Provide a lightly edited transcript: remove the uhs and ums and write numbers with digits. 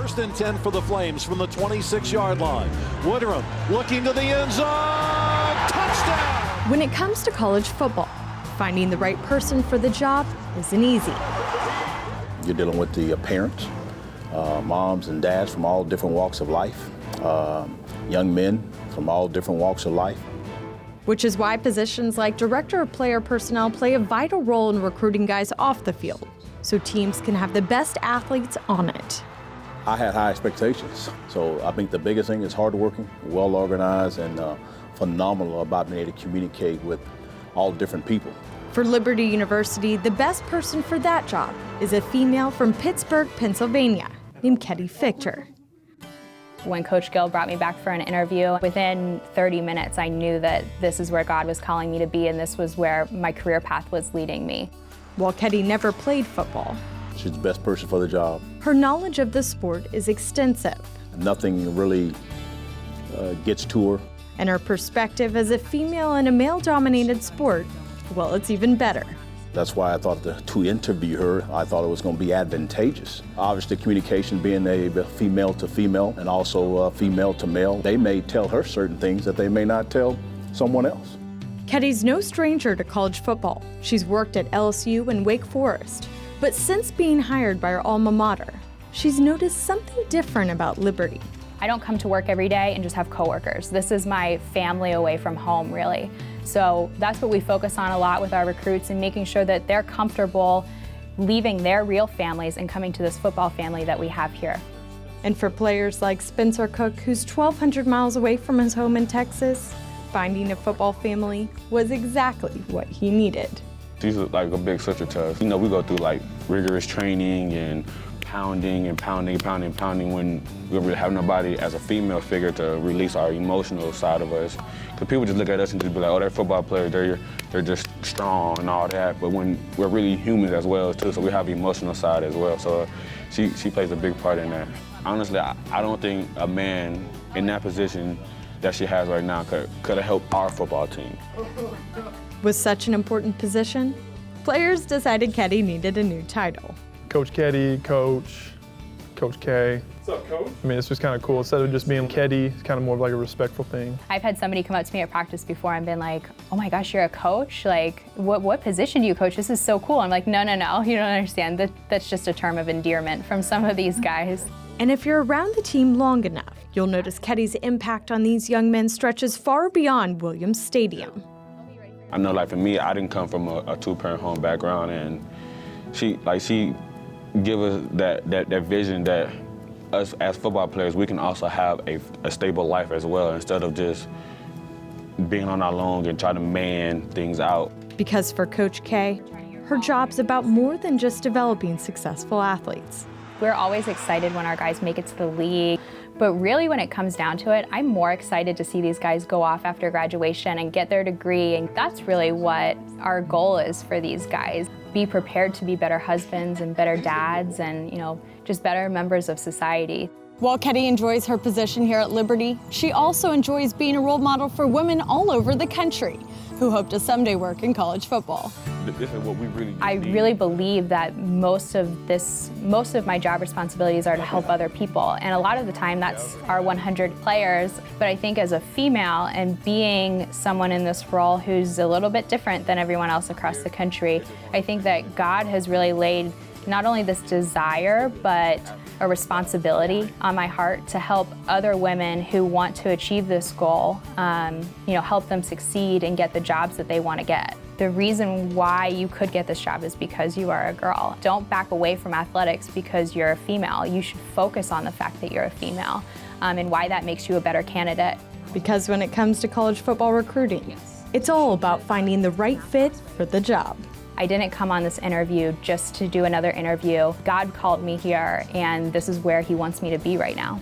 First and 10 for the Flames from the 26-yard line. Woodrum looking to the end zone. Touchdown! When it comes to college football, finding the right person for the job isn't easy. You're dealing with the parents, moms and dads from all different walks of life, young men from all different walks of life. Which is why positions like Director of Player Personnel play a vital role in recruiting guys off the field, so teams can have the best athletes on it. I had high expectations, so I think the biggest thing is hardworking, well organized, and phenomenal about being able to communicate with all different people. For Liberty University, the best person for that job is a female from Pittsburgh, Pennsylvania, named Kettie Fickter. When Coach Gill brought me back for an interview, within 30 minutes I knew that this is where God was calling me to be, and this was where my career path was leading me. While Kettie never played football, She's the best person for the job. her knowledge of the sport is extensive. Nothing really gets to her. And her perspective as a female in a male-dominated sport, well, it's even better. That's why I thought to interview her, I thought it was going to be advantageous. Obviously, communication being a female to female and also female to male, they may tell her certain things that they may not tell someone else. Kettie's no stranger to college football. She's worked at LSU and Wake Forest. But since being hired by her alma mater, she's noticed something different about Liberty. I don't come to work every day and just have coworkers. This is my family away from home, really. So that's what we focus on a lot with our recruits, and making sure that they're comfortable leaving their real families and coming to this football family that we have here. And for players like Spencer Cook, who's 1,200 miles away from his home in Texas, finding a football family was exactly what he needed. She's like a big sister to us. You know, we go through like rigorous training and pounding when we don't really have nobody as a female figure to release our emotional side of us. Because people just look at us and just be like, oh, they're football players, they're just strong and all that. But when we're really humans as well too, so we have the emotional side as well. So she plays a big part in that. Honestly, I don't think a man in that position that she has right now could have helped our football team. With such an important position, players decided Kettie needed a new title. Coach Kettie, Coach K. What's up, Coach? I mean, it's just kind of cool. Instead of just being Kettie, it's kind of more of like a respectful thing. I've had somebody come up to me at practice before and been like, oh my gosh, you're a coach? Like, what position do you coach? This is so cool. I'm like, no, you don't understand. That's just a term of endearment from some of these guys. And if you're around the team long enough, you'll notice Kettie's impact on these young men stretches far beyond Williams Stadium. I know, like for me, I didn't come from a two-parent home background, and she give us that vision that us as football players, we can also have a stable life as well, instead of just being on our own and trying to man things out. Because for Coach K, her job's about more than just developing successful athletes. We're always excited when our guys make it to the league, but really when it comes down to it, I'm more excited to see these guys go off after graduation and get their degree, and that's really what our goal is for these guys. Be prepared to be better husbands and better dads and, just better members of society. While Kettie enjoys her position here at Liberty, she also enjoys being a role model for women all over the country who hope to someday work in college football. This is what we really need. I really believe that most of my job responsibilities are to help other people, and a lot of the time that's our 100 players. But I think as a female and being someone in this role who's a little bit different than everyone else across the country, I think that God has really laid not only this desire, but a responsibility on my heart to help other women who want to achieve this goal, help them succeed and get the jobs that they want to get. The reason why you could get this job is because you are a girl. Don't back away from athletics because you're a female. You should focus on the fact that you're a female and why that makes you a better candidate. Because when it comes to college football recruiting, it's all about finding the right fit for the job. I didn't come on this interview just to do another interview. God called me here, and this is where He wants me to be right now.